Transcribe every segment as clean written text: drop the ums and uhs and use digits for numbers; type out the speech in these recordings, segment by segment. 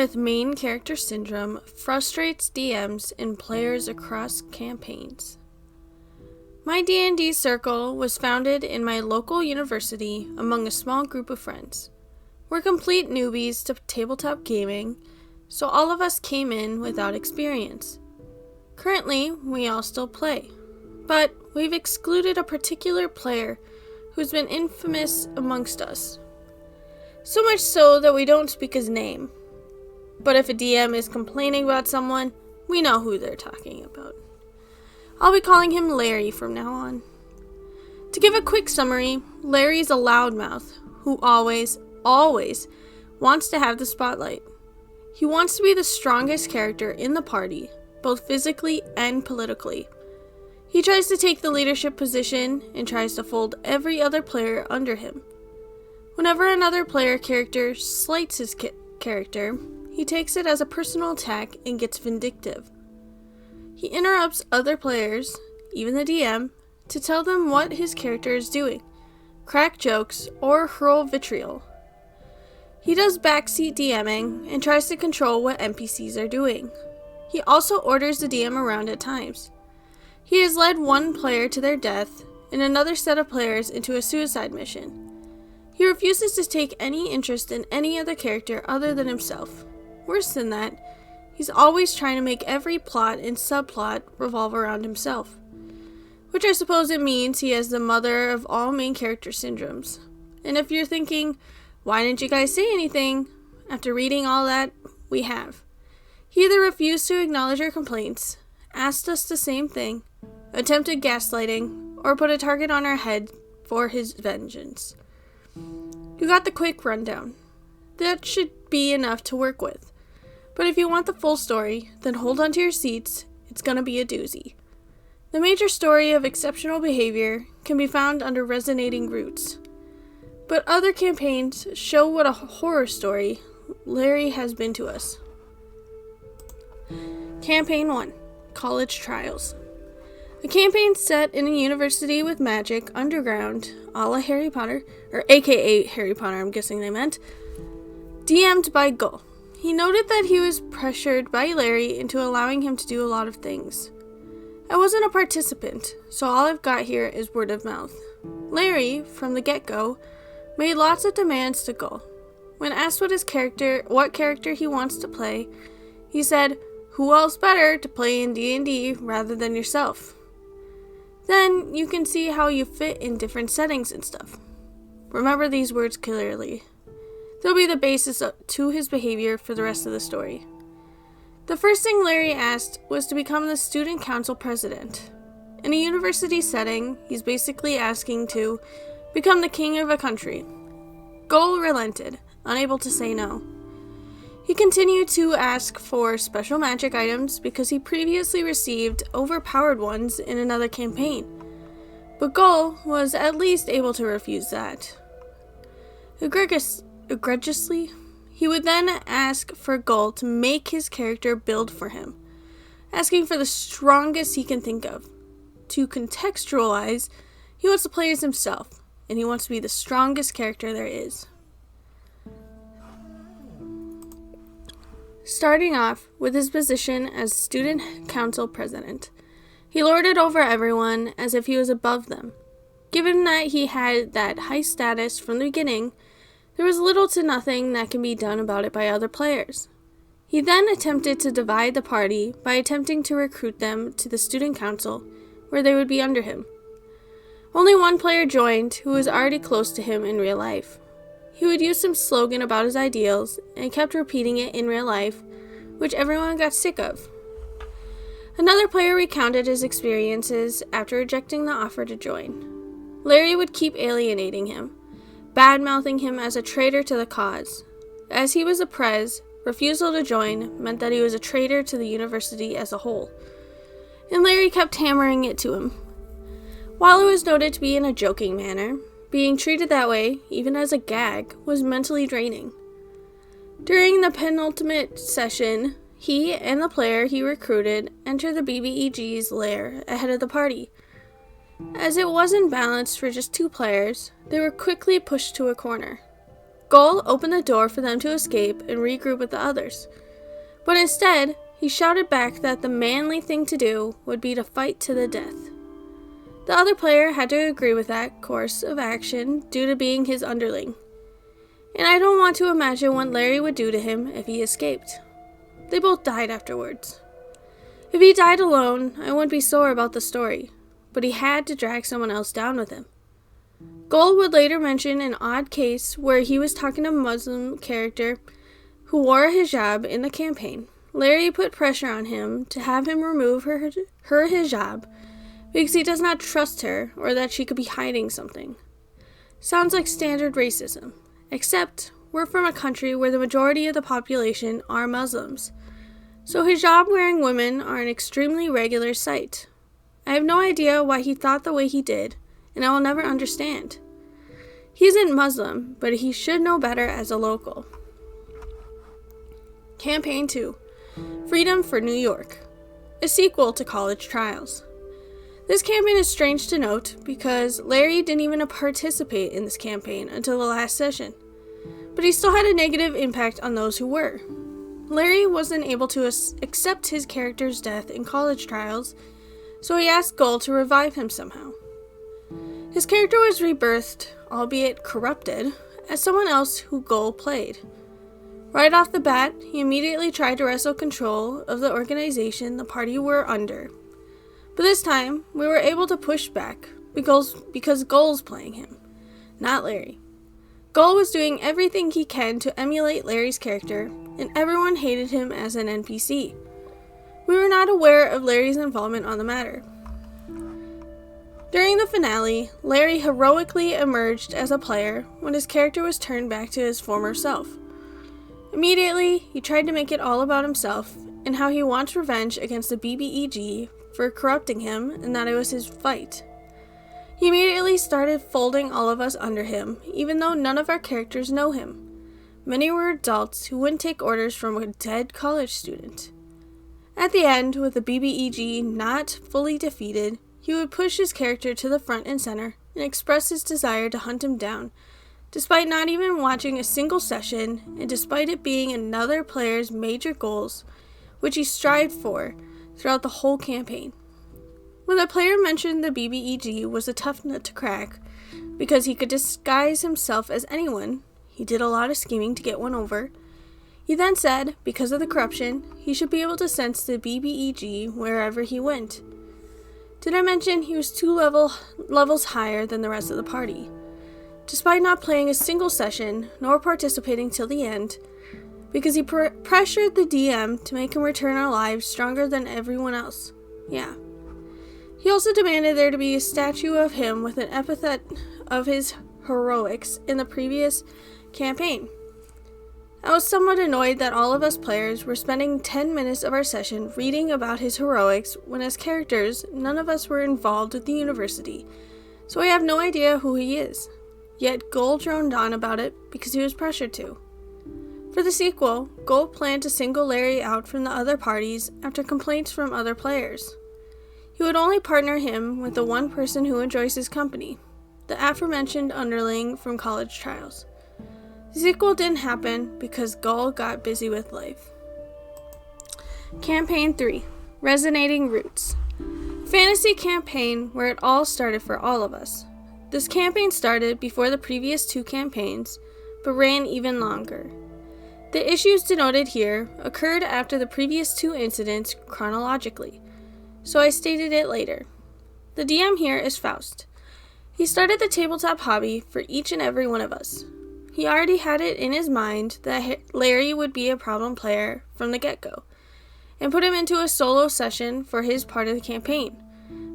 with main character syndrome frustrates DMs and players across campaigns. My D&D circle was founded in my local university among a small group of friends. We're complete newbies to tabletop gaming, so all of us came in without experience. Currently, we all still play, but we've excluded a particular player who's been infamous amongst us. So much so that we don't speak his name. But if a DM is complaining about someone, we know who they're talking about. I'll be calling him Larry from now on. To give a quick summary, Larry's a loudmouth who always wants to have the spotlight. He wants to be the strongest character in the party, both physically and politically. He tries to take the leadership position and tries to fold every other player under him. Whenever another player character slights his character, he takes it as a personal attack and gets vindictive. He interrupts other players, even the DM, to tell them what his character is doing, crack jokes, or hurl vitriol. He does backseat DMing and tries to control what NPCs are doing. He also orders the DM around at times. He has led one player to their death and another set of players into a suicide mission. He refuses to take any interest in any other character other than himself. Worse than that, he's always trying to make every plot and subplot revolve around himself. Which I suppose it means he has the mother of all main character syndromes. And if you're thinking, why didn't you guys say anything? After reading all that, we have. He either refused to acknowledge our complaints, asked us the same thing, attempted gaslighting, or put a target on our head for his vengeance. You got the quick rundown. That should be enough to work with. But if you want the full story, then hold on to your seats. It's gonna be a doozy. The major story of exceptional behavior can be found under Resonating Roots. But other campaigns show what a horror story Larry has been to us. Campaign 1, College Trials. A campaign set in a university with magic underground, a la Harry Potter, or aka Harry Potter, I'm guessing they meant, DM'd by Gull. He noted that he was pressured by Larry into allowing him to do a lot of things. I wasn't a participant, so all I've got here is word of mouth. Larry, from the get-go, made lots of demands to Gull. When asked what character he wants to play, he said, "Who else better to play in D&D rather than yourself?" Then you can see how you fit in different settings and stuff. Remember these words clearly. They'll be the basis to his behavior for the rest of the story. The first thing Larry asked was to become the student council president. In a university setting, he's basically asking to become the king of a country. Gull relented, unable to say no. He continued to ask for special magic items because he previously received overpowered ones in another campaign, but Gull was at least able to refuse that. Egregiously, he would then ask for Gull to make his character build for him, asking for the strongest he can think of. To contextualize, he wants to play as himself, and he wants to be the strongest character there is. Starting off with his position as student council president, he lorded over everyone as if he was above them. Given that he had that high status from the beginning, there was little to nothing that can be done about it by other players. He then attempted to divide the party by attempting to recruit them to the student council, where they would be under him. Only one player joined, who was already close to him in real life. He would use some slogan about his ideals, and kept repeating it in real life, which everyone got sick of. Another player recounted his experiences after rejecting the offer to join. Larry would keep alienating him, bad-mouthing him as a traitor to the cause. As he was a prez, refusal to join meant that he was a traitor to the university as a whole, and Larry kept hammering it to him. While it was noted to be in a joking manner, being treated that way, even as a gag, was mentally draining. During the penultimate session, he and the player he recruited entered the BBEG's lair ahead of the party. As it wasn't balanced for just two players, they were quickly pushed to a corner. Gull opened the door for them to escape and regroup with the others. But instead, he shouted back that the manly thing to do would be to fight to the death. The other player had to agree with that course of action due to being his underling. And I don't want to imagine what Larry would do to him if he escaped. They both died afterwards. If he died alone, I wouldn't be sore about the story, but he had to drag someone else down with him. Gull would later mention an odd case where he was talking to a Muslim character who wore a hijab in the campaign. Larry put pressure on him to have him remove her hijab because he does not trust her or that she could be hiding something. Sounds like standard racism, except we're from a country where the majority of the population are Muslims, so hijab-wearing women are an extremely regular sight. I have no idea why he thought the way he did, and I will never understand. He isn't Muslim, but he should know better as a local. Campaign 2, Freedom for New York, a sequel to College Trials. This campaign is strange to note because Larry didn't even participate in this campaign until the last session, but he still had a negative impact on those who were. Larry wasn't able to accept his character's death in College Trials, so he asked Gull to revive him somehow. His character was rebirthed, albeit corrupted, as someone else who Gull played. Right off the bat, he immediately tried to wrestle control of the organization the party were under. But this time, we were able to push back because Gull's playing him, not Larry. Gull was doing everything he can to emulate Larry's character, and everyone hated him as an NPC. We were not aware of Larry's involvement on the matter. During the finale, Larry heroically emerged as a player when his character was turned back to his former self. Immediately, he tried to make it all about himself and how he wants revenge against the BBEG for corrupting him and that it was his fight. He immediately started folding all of us under him, even though none of our characters know him. Many were adults who wouldn't take orders from a dead college student. At the end, with the BBEG not fully defeated, he would push his character to the front and center and express his desire to hunt him down, despite not even watching a single session and despite it being another player's major goals, which he strived for throughout the whole campaign. When the player mentioned the BBEG was a tough nut to crack because he could disguise himself as anyone, he did a lot of scheming to get one over. He then said, because of the corruption, he should be able to sense the BBEG wherever he went. Did I mention he was 2 levels higher than the rest of the party? Despite not playing a single session, nor participating till the end, because he pressured the DM to make him return alive stronger than everyone else. Yeah. He also demanded there to be a statue of him with an epithet of his heroics in the previous campaign. I was somewhat annoyed that all of us players were spending 10 minutes of our session reading about his heroics when as characters, none of us were involved with the university, so I have no idea who he is. Yet Gull droned on about it because he was pressured to. For the sequel, Gull planned to single Larry out from the other parties after complaints from other players. He would only partner him with the one person who enjoys his company, the aforementioned underling from College Trials. The sequel didn't happen because Gull got busy with life. Campaign 3, Resonating Roots. Fantasy campaign where it all started for all of us. This campaign started before the previous 2 campaigns, but ran even longer. The issues denoted here occurred after the previous 2 incidents chronologically, so I stated it later. The DM here is Faust. He started the tabletop hobby for each and every one of us. He already had it in his mind that Larry would be a problem player from the get-go, and put him into a solo session for his part of the campaign,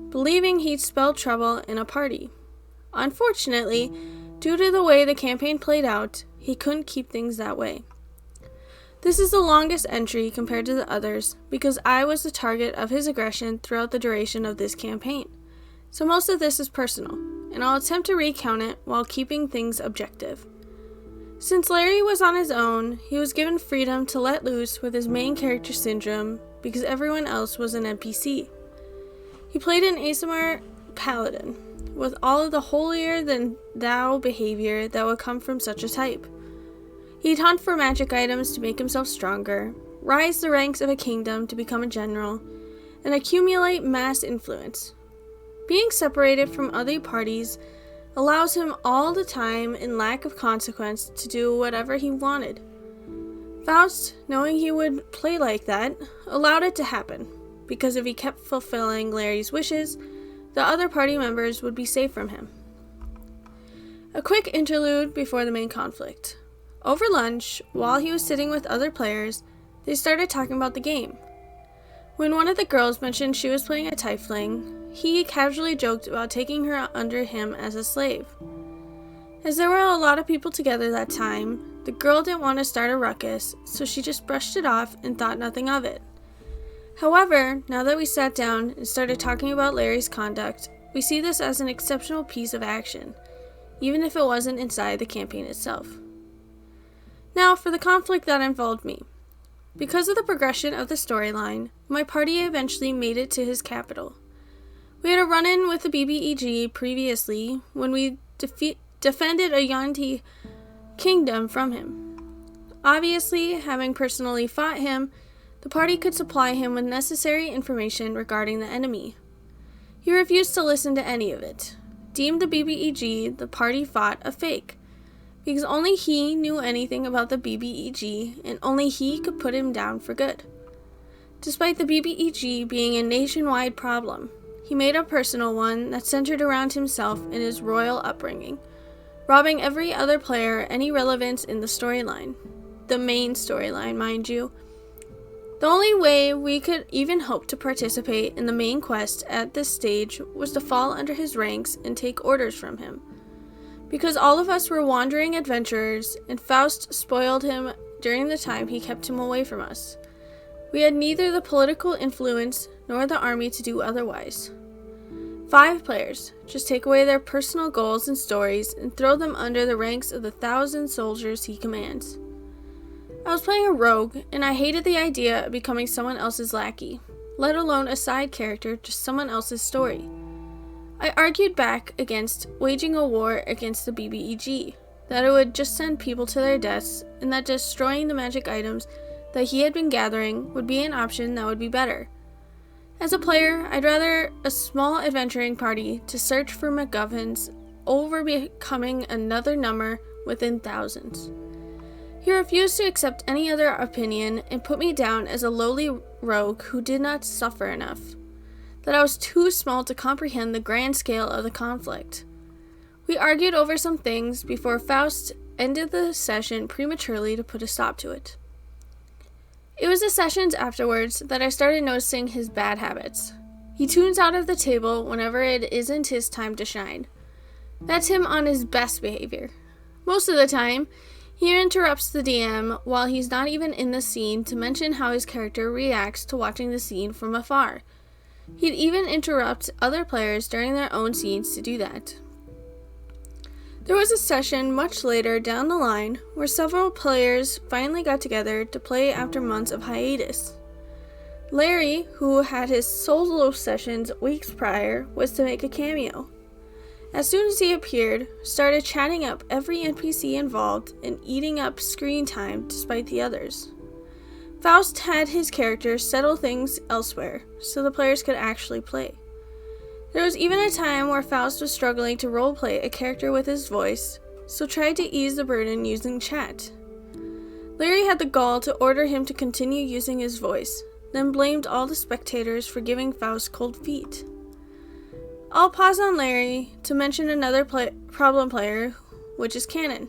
believing he'd spell trouble in a party. Unfortunately, due to the way the campaign played out, he couldn't keep things that way. This is the longest entry compared to the others because I was the target of his aggression throughout the duration of this campaign. So most of this is personal, and I'll attempt to recount it while keeping things objective. Since Larry was on his own, he was given freedom to let loose with his main character syndrome because everyone else was an NPC. He played an Aasimar paladin, with all of the holier-than-thou behavior that would come from such a type. He'd hunt for magic items to make himself stronger, rise the ranks of a kingdom to become a general, and accumulate mass influence. Being separated from other parties allows him all the time and lack of consequence to do whatever he wanted. Faust, knowing he would play like that, allowed it to happen, because if he kept fulfilling Larry's wishes, the other party members would be safe from him. A quick interlude before the main conflict. Over lunch, while he was sitting with other players, they started talking about the game. When one of the girls mentioned she was playing a tiefling, he casually joked about taking her under him as a slave. As there were a lot of people together that time, the girl didn't want to start a ruckus, so she just brushed it off and thought nothing of it. However, now that we sat down and started talking about Larry's conduct, we see this as an exceptional piece of action, even if it wasn't inside the campaign itself. Now, for the conflict that involved me. Because of the progression of the storyline, my party eventually made it to his capital. We had a run-in with the BBEG previously when we defended a Yuan-Ti kingdom from him. Obviously, having personally fought him, the party could supply him with necessary information regarding the enemy. He refused to listen to any of it, deemed the BBEG the party fought a fake, because only he knew anything about the BBEG and only he could put him down for good. Despite the BBEG being a nationwide problem, he made a personal one that centered around himself and his royal upbringing, robbing every other player any relevance in the storyline. The main storyline, mind you. The only way we could even hope to participate in the main quest at this stage was to fall under his ranks and take orders from him. Because all of us were wandering adventurers, and Faust spoiled him during the time he kept him away from us. We had neither the political influence nor the army to do otherwise. 5 players, just take away their personal goals and stories and throw them under the ranks of the 1,000 soldiers he commands. I was playing a rogue, and I hated the idea of becoming someone else's lackey, let alone a side character to someone else's story. I argued back against waging a war against the BBEG, that it would just send people to their deaths, and that destroying the magic items that he had been gathering would be an option that would be better. As a player, I'd rather a small adventuring party to search for MacGuffins over becoming another number within thousands. He refused to accept any other opinion and put me down as a lowly rogue who did not suffer enough, that I was too small to comprehend the grand scale of the conflict. We argued over some things before Faust ended the session prematurely to put a stop to it. It was the sessions afterwards that I started noticing his bad habits. He tunes out of the table whenever it isn't his time to shine. That's him on his best behavior. Most of the time, he interrupts the DM while he's not even in the scene to mention how his character reacts to watching the scene from afar. He'd even interrupt other players during their own scenes to do that. There was a session much later down the line where several players finally got together to play after months of hiatus. Larry, who had his solo sessions weeks prior, was to make a cameo. As soon as he appeared, started chatting up every NPC involved and eating up screen time despite the others. Faust had his character settle things elsewhere so the players could actually play. There was even a time where Faust was struggling to roleplay a character with his voice, so tried to ease the burden using chat. Larry had the gall to order him to continue using his voice, then blamed all the spectators for giving Faust cold feet. I'll pause on Larry to mention another problem player, which is Canon.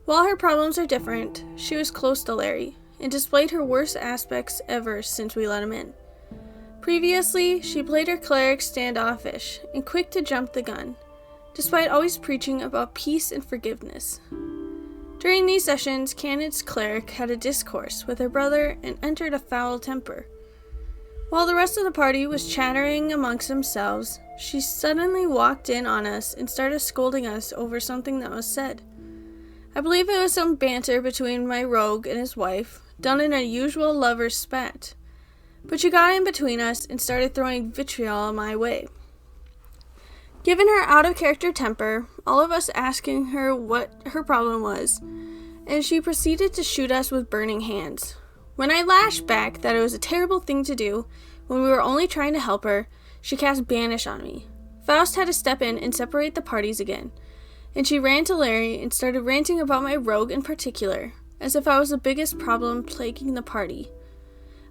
While her problems are different, she was close to Larry, and displayed her worst aspects ever since we let him in. Previously, she played her cleric standoffish and quick to jump the gun, despite always preaching about peace and forgiveness. During these sessions, Canon's cleric had a discourse with her brother and entered a foul temper. While the rest of the party was chattering amongst themselves, she suddenly walked in on us and started scolding us over something that was said. I believe it was some banter between my rogue and his wife, done in a usual lover's spat. But she got in between us and started throwing vitriol my way. Given her out-of-character temper, all of us asking her what her problem was, and she proceeded to shoot us with burning hands. When I lashed back that it was a terrible thing to do, when we were only trying to help her, she cast Banish on me. Faust had to step in and separate the parties again, and she ran to Larry and started ranting about my rogue in particular, as if I was the biggest problem plaguing the party.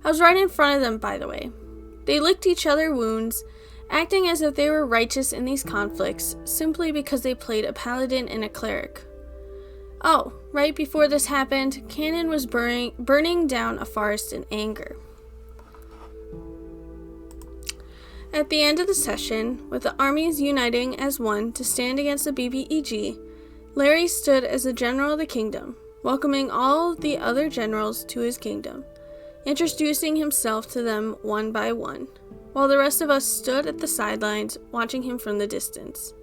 I was right in front of them, by the way. They licked each other wounds, acting as if they were righteous in these conflicts, simply because they played a paladin and a cleric. Oh, right before this happened, Cannon was burning down a forest in anger. At the end of the session, with the armies uniting as one to stand against the BBEG, Larry stood as the general of the kingdom, welcoming all the other generals to his kingdom, introducing himself to them one by one, while the rest of us stood at the sidelines watching him from the distance.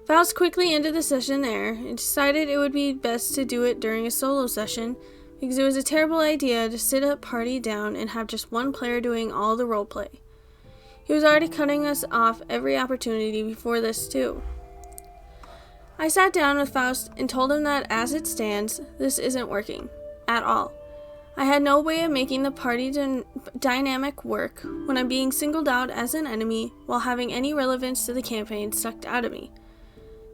Faust quickly ended the session there and decided it would be best to do it during a solo session because it was a terrible idea to sit a party down and have just one player doing all the roleplay. He was already cutting us off every opportunity before this too. I sat down with Faust and told him that as it stands, this isn't working. At all. I had no way of making the party dynamic work when I'm being singled out as an enemy while having any relevance to the campaign sucked out of me.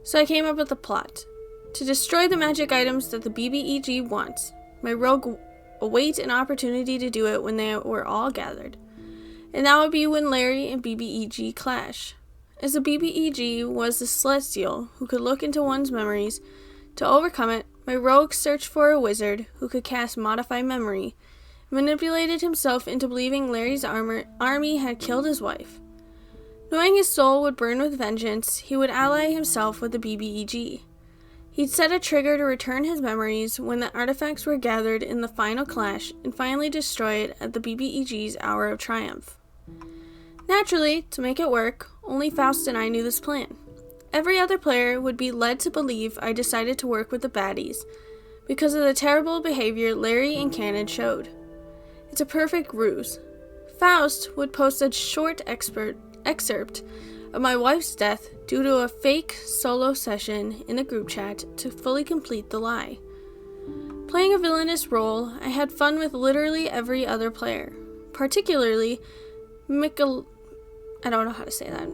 So I came up with a plot. To destroy the magic items that the BBEG wants, my rogue await an opportunity to do it when they were all gathered. And that would be when Larry and BBEG clash. As the BBEG was the celestial who could look into one's memories, to overcome it, my rogue searched for a wizard who could cast Modify Memory, manipulated himself into believing Larry's army had killed his wife. Knowing his soul would burn with vengeance, he would ally himself with the BBEG. He'd set a trigger to return his memories when the artifacts were gathered in the final clash and finally destroy it at the BBEG's hour of triumph. Naturally, to make it work, only Faust and I knew this plan. Every other player would be led to believe I decided to work with the baddies because of the terrible behavior Larry and Cannon showed. It's a perfect ruse. Faust would post a short excerpt of my wife's death due to a fake solo session in the group chat to fully complete the lie. Playing a villainous role, I had fun with literally every other player, particularly I don't know how to say that.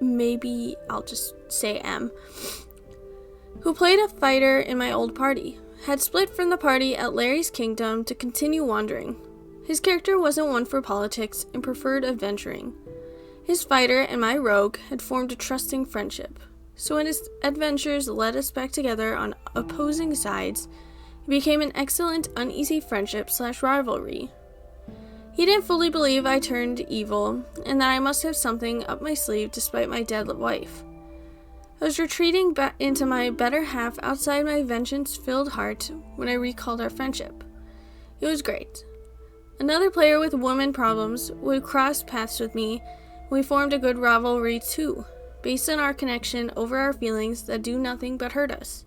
Maybe I'll just say M, who played a fighter in my old party, had split from the party at Larry's kingdom to continue wandering. His character wasn't one for politics and preferred adventuring. His fighter and my rogue had formed a trusting friendship, so when his adventures led us back together on opposing sides, it became an excellent uneasy friendship/rivalry. He didn't fully believe I turned evil, and that I must have something up my sleeve despite my dead wife. I was retreating back into my better half outside my vengeance-filled heart when I recalled our friendship. It was great. Another player with woman problems would cross paths with me, and we formed a good rivalry too, based on our connection over our feelings that do nothing but hurt us.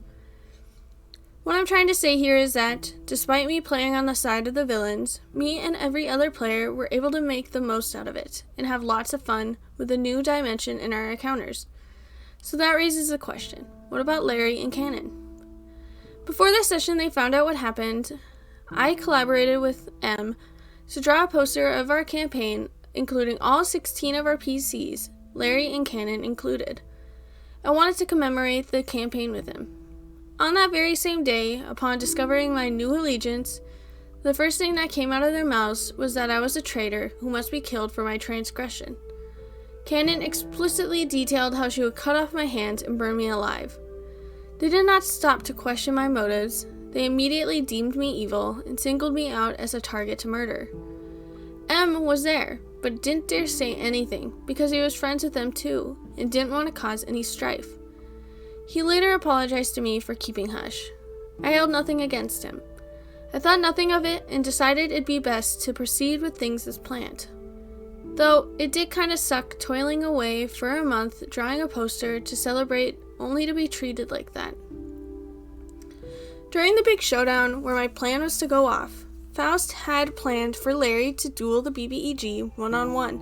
What I'm trying to say here is that, despite me playing on the side of the villains, me and every other player were able to make the most out of it, and have lots of fun with a new dimension in our encounters. So that raises the question, what about Larry and Cannon? Before this session they found out what happened, I collaborated with M to draw a poster of our campaign, including all 16 of our PCs, Larry and Cannon included. I wanted to commemorate the campaign with him. On that very same day, upon discovering my new allegiance, the first thing that came out of their mouths was that I was a traitor who must be killed for my transgression. Cannon explicitly detailed how she would cut off my hands and burn me alive. They did not stop to question my motives. They immediately deemed me evil and singled me out as a target to murder. M was there, but didn't dare say anything because he was friends with them too and didn't want to cause any strife. He later apologized to me for keeping hush. I held nothing against him. I thought nothing of it and decided it'd be best to proceed with things as planned. Though it did kinda suck toiling away for a month drawing a poster to celebrate only to be treated like that. During the big showdown where my plan was to go off, Faust had planned for Larry to duel the BBEG one-on-one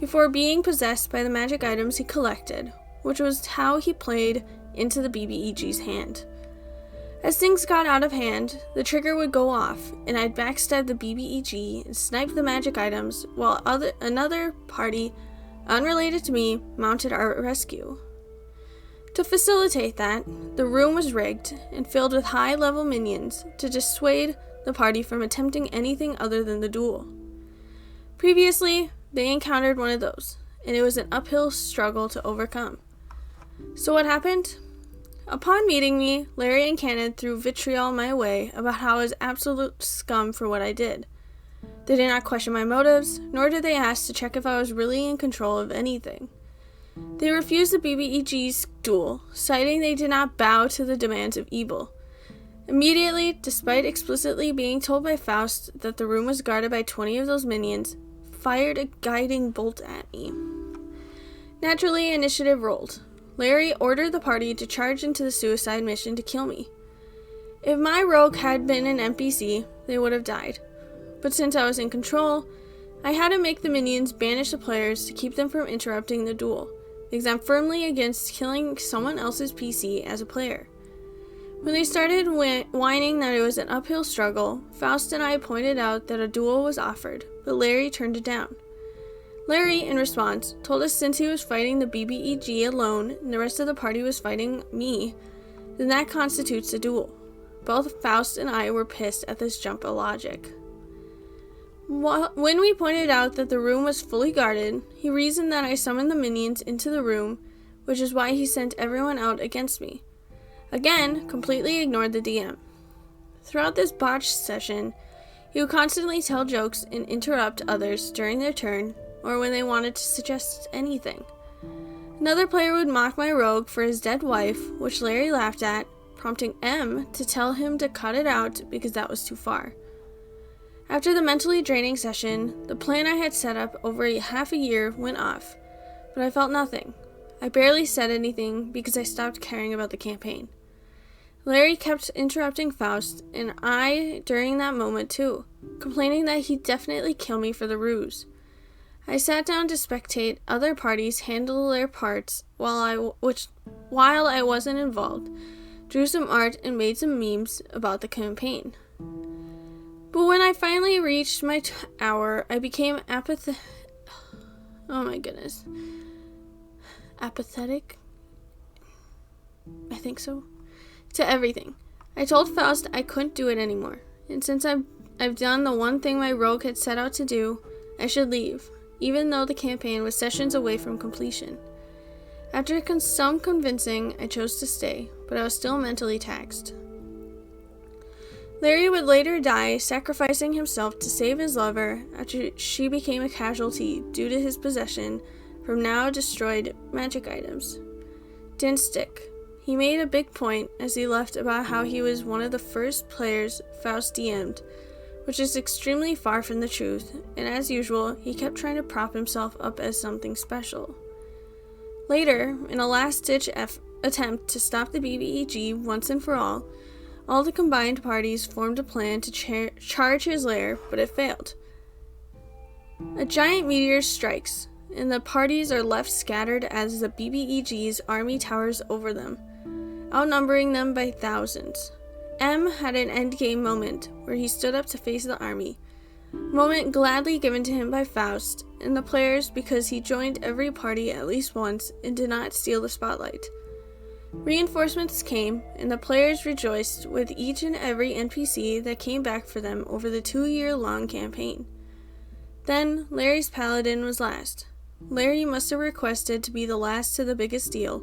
before being possessed by the magic items he collected, which was how he played into the BBEG's hand. As things got out of hand, the trigger would go off, and I'd backstab the BBEG and snipe the magic items, while another party, unrelated to me, mounted our rescue. To facilitate that, the room was rigged and filled with high-level minions to dissuade the party from attempting anything other than the duel. Previously, they encountered one of those, and it was an uphill struggle to overcome. So what happened? Upon meeting me, Larry and Cannon threw vitriol my way about how I was absolute scum for what I did. They did not question my motives, nor did they ask to check if I was really in control of anything. They refused the BBEG's duel, citing they did not bow to the demands of evil. Immediately, despite explicitly being told by Faust that the room was guarded by 20 of those minions, fired a guiding bolt at me. Naturally, initiative rolled. Larry ordered the party to charge into the suicide mission to kill me. If my rogue had been an NPC, they would have died. But since I was in control, I had to make the minions banish the players to keep them from interrupting the duel, because I'm firmly against killing someone else's PC as a player. When they started whining that it was an uphill struggle, Faust and I pointed out that a duel was offered, but Larry turned it down. Larry, in response, told us since he was fighting the BBEG alone and the rest of the party was fighting me, then that constitutes a duel. Both Faust and I were pissed at this jump of logic. When we pointed out that the room was fully guarded, he reasoned that I summoned the minions into the room, which is why he sent everyone out against me. Again, completely ignored the DM. Throughout this botched session, he would constantly tell jokes and interrupt others during their turn, or when they wanted to suggest anything. Another player would mock my rogue for his dead wife, which Larry laughed at, prompting M to tell him to cut it out because that was too far. After the mentally draining session, the plan I had set up over half a year went off, but I felt nothing. I barely said anything because I stopped caring about the campaign. Larry kept interrupting Faust, and I during that moment too, complaining that he'd definitely kill me for the ruse. I sat down to spectate other parties handle their parts while I wasn't involved, drew some art, and made some memes about the campaign. But when I finally reached my hour, I became apathetic. I think so. To everything. I told Faust I couldn't do it anymore, and since I've done the one thing my rogue had set out to do, I should leave, even though the campaign was sessions away from completion. After some convincing, I chose to stay, but I was still mentally taxed. Larry would later die, sacrificing himself to save his lover after she became a casualty due to his possession from now destroyed magic items. Didn't stick. He made a big point as he left about how he was one of the first players Faust DM'd, which is extremely far from the truth, and as usual, he kept trying to prop himself up as something special. Later, in a last-ditch attempt to stop the BBEG once and for all the combined parties formed a plan to charge his lair, but it failed. A giant meteor strikes, and the parties are left scattered as the BBEG's army towers over them, outnumbering them by thousands. M had an endgame moment where he stood up to face the army, moment gladly given to him by Faust and the players because he joined every party at least once and did not steal the spotlight. Reinforcements came, and the players rejoiced with each and every NPC that came back for them over the 2-year-long campaign. Then, Larry's paladin was last. Larry must have requested to be the last to the biggest deal,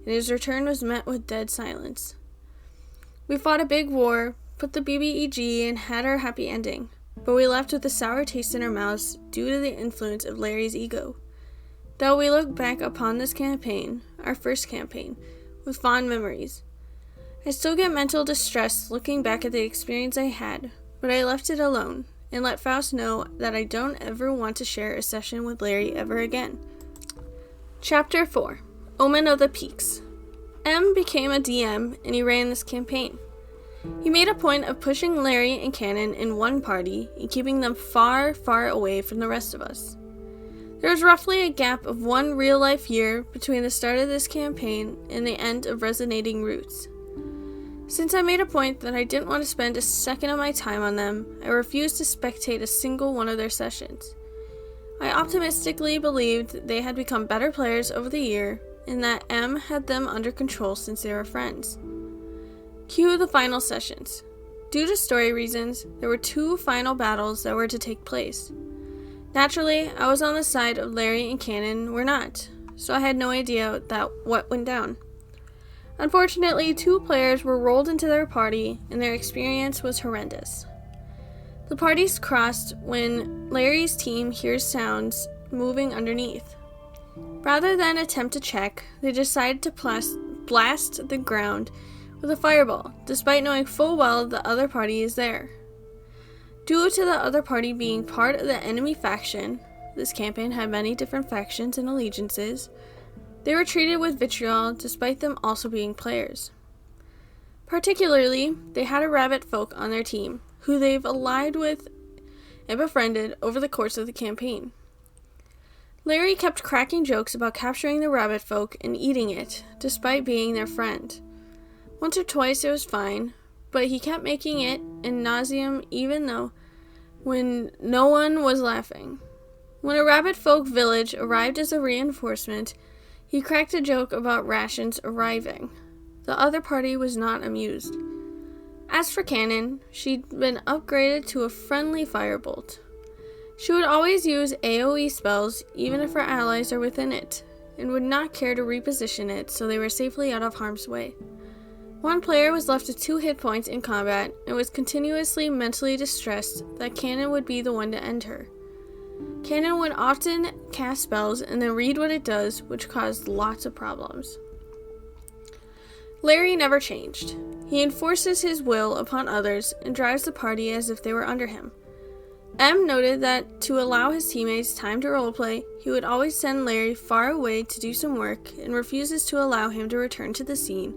and his return was met with dead silence. We fought a big war, put the BBEG, and had our happy ending, but we left with a sour taste in our mouths due to the influence of Larry's ego. Though we look back upon this campaign, our first campaign, with fond memories. I still get mental distress looking back at the experience I had, but I left it alone, and let Faust know that I don't ever want to share a session with Larry ever again. Chapter 4. Omen of the Peaks. M became a DM, and he ran this campaign. He made a point of pushing Larry and Cannon in one party and keeping them far, far away from the rest of us. There was roughly a gap of 1 real-life year between the start of this campaign and the end of Resonating Roots. Since I made a point that I didn't want to spend a second of my time on them, I refused to spectate a single one of their sessions. I optimistically believed they had become better players over the year, and that M had them under control since they were friends. Cue the final sessions. Due to story reasons, there were 2 final battles that were to take place. Naturally, I was on the side of Larry and Cannon were not, so I had no idea what went down. Unfortunately, 2 players were rolled into their party, and their experience was horrendous. The parties crossed when Larry's team hears sounds moving underneath. Rather than attempt to check, they decided to blast the ground with a fireball, despite knowing full well the other party is there. Due to the other party being part of the enemy faction, this campaign had many different factions and allegiances, they were treated with vitriol despite them also being players. Particularly, they had a rabbit folk on their team, who they've allied with and befriended over the course of the campaign. Larry kept cracking jokes about capturing the rabbit folk and eating it, despite being their friend. Once or twice it was fine, but he kept making it ad nauseam even though when no one was laughing. When a rabbit folk village arrived as a reinforcement, he cracked a joke about rations arriving. The other party was not amused. As for Cannon, she'd been upgraded to a friendly firebolt. She would always use AoE spells even if her allies are within it, and would not care to reposition it so they were safely out of harm's way. One player was left with 2 hit points in combat and was continuously mentally distressed that Cannon would be the one to end her. Cannon would often cast spells and then read what it does, which caused lots of problems. Larry never changed. He enforces his will upon others and drives the party as if they were under him. M noted that to allow his teammates time to roleplay, he would always send Larry far away to do some work and refuses to allow him to return to the scene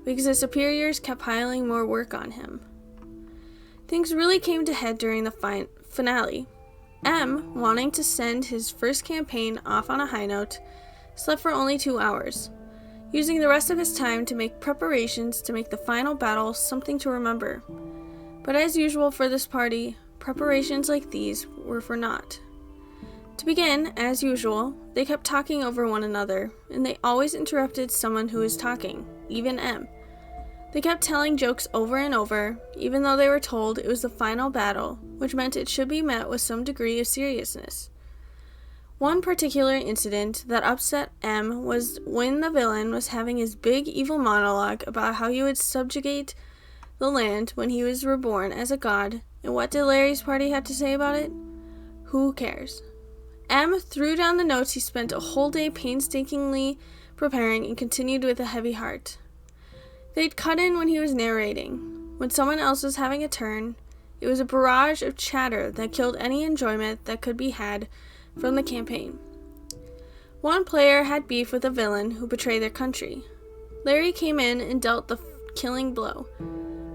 because his superiors kept piling more work on him. Things really came to head during the finale. M, wanting to send his first campaign off on a high note, slept for only 2 hours, using the rest of his time to make preparations to make the final battle something to remember. But as usual for this party, preparations like these were for naught. To begin, as usual, they kept talking over one another, and they always interrupted someone who was talking, even M. They kept telling jokes over and over, even though they were told it was the final battle, which meant it should be met with some degree of seriousness. One particular incident that upset M was when the villain was having his big evil monologue about how he would subjugate the land when he was reborn as a god, and what did Larry's party have to say about it? Who cares? M threw down the notes he spent a whole day painstakingly preparing and continued with a heavy heart. They'd cut in when he was narrating. When someone else was having a turn, it was a barrage of chatter that killed any enjoyment that could be had from the campaign. One player had beef with a villain who betrayed their country. Larry came in and dealt the killing blow,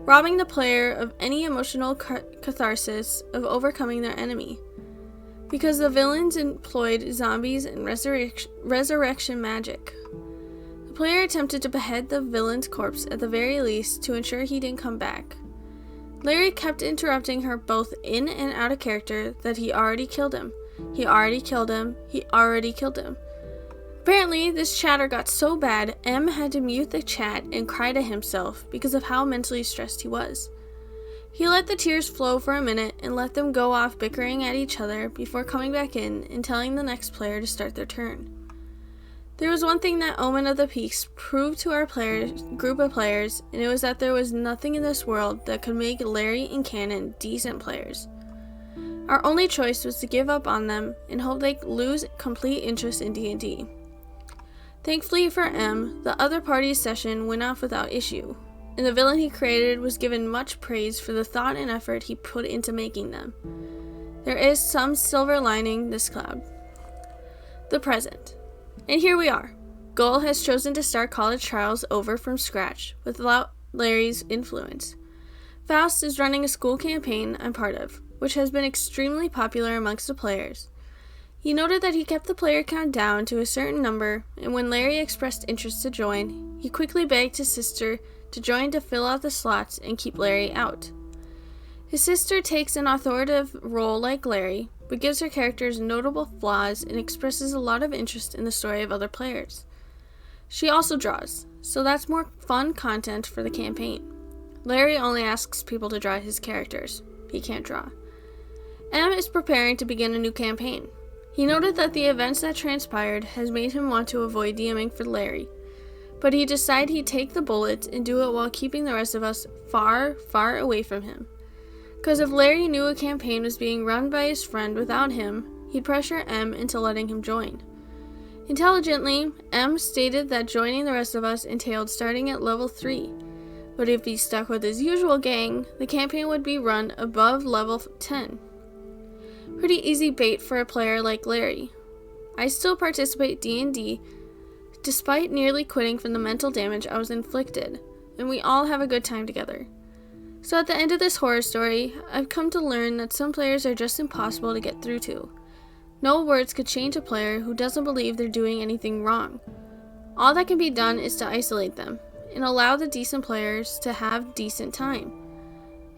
robbing the player of any emotional catharsis of overcoming their enemy. Because the villains employed zombies and resurrection magic. The player attempted to behead the villain's corpse at the very least to ensure he didn't come back. Larry kept interrupting her both in and out of character that he already killed him. He already killed him. He already killed him. Apparently, this chatter got so bad, M had to mute the chat and cry to himself because of how mentally stressed he was. He let the tears flow for a minute and let them go off bickering at each other before coming back in and telling the next player to start their turn. There was one thing that Omen of the Peaks proved to our group of players, and it was that there was nothing in this world that could make Larry and Cannon decent players. Our only choice was to give up on them and hope they lose complete interest in D&D. Thankfully for M, the other party's session went off without issue, and the villain he created was given much praise for the thought and effort he put into making them. There is some silver lining this cloud. The present. And here we are. Gull has chosen to start college trials over from scratch without Larry's influence. Faust is running a school campaign I'm part of, which has been extremely popular amongst the players. He noted that he kept the player count down to a certain number, and when Larry expressed interest to join, he quickly begged his sister to join to fill out the slots and keep Larry out. His sister takes an authoritative role like Larry, but gives her characters notable flaws and expresses a lot of interest in the story of other players. She also draws, so that's more fun content for the campaign. Larry only asks people to draw his characters. He can't draw. M is preparing to begin a new campaign. He noted that the events that transpired has made him want to avoid DMing for Larry, but he decided he'd take the bullet and do it while keeping the rest of us far, far away from him. Because if Larry knew a campaign was being run by his friend without him, he'd pressure M into letting him join. Intelligently, M stated that joining the rest of us entailed starting at level 3, but if he stuck with his usual gang, the campaign would be run above level 10. Pretty easy bait for a player like Larry. I still participate D&D, despite nearly quitting from the mental damage I was inflicted, and we all have a good time together. So at the end of this horror story, I've come to learn that some players are just impossible to get through to. No words could change a player who doesn't believe they're doing anything wrong. All that can be done is to isolate them, and allow the decent players to have decent time.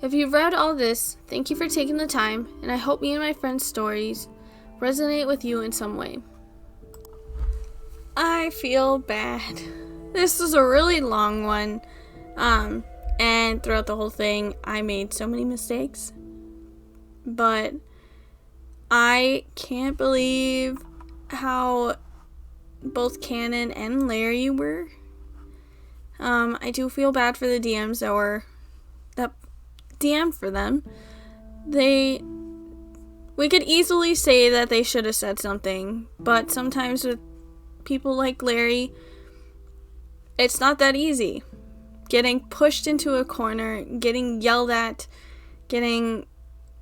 If you've read all this, thank you for taking the time, and I hope me and my friends' stories resonate with you in some way. I feel bad. This is a really long one, and throughout the whole thing, I made so many mistakes, but I can't believe how both Cannon and Larry were. I do feel bad for the DMs that DM'd for them. We could easily say that they should have said something, but sometimes with people like Larry, it's not that easy. Getting pushed into a corner, getting yelled at, getting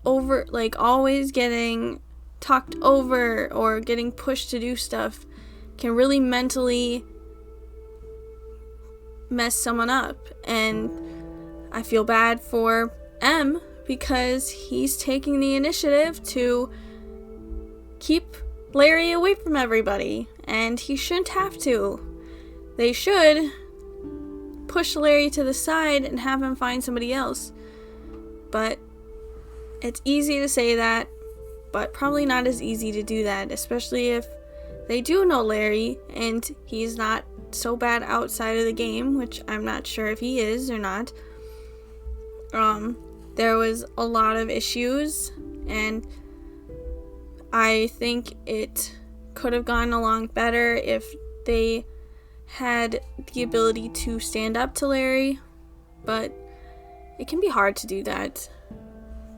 always getting talked over or getting pushed to do stuff can really mentally mess someone up. And I feel bad for M because he's taking the initiative to keep Larry away from everybody, and he shouldn't have to. They should push Larry to the side and have him find somebody else. But it's easy to say that, but probably not as easy to do that, especially if they do know Larry and he's not so bad outside of the game, which I'm not sure if he is or not. There was a lot of issues, and I think it could have gone along better if they had the ability to stand up to Larry, but it can be hard to do that.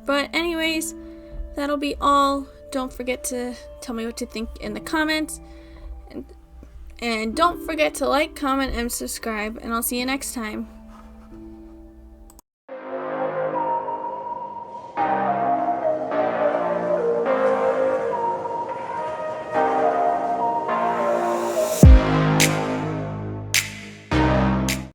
But anyways, that'll be all. Don't forget to tell me what you think in the comments, and don't forget to like, comment, and subscribe, and I'll see you next time.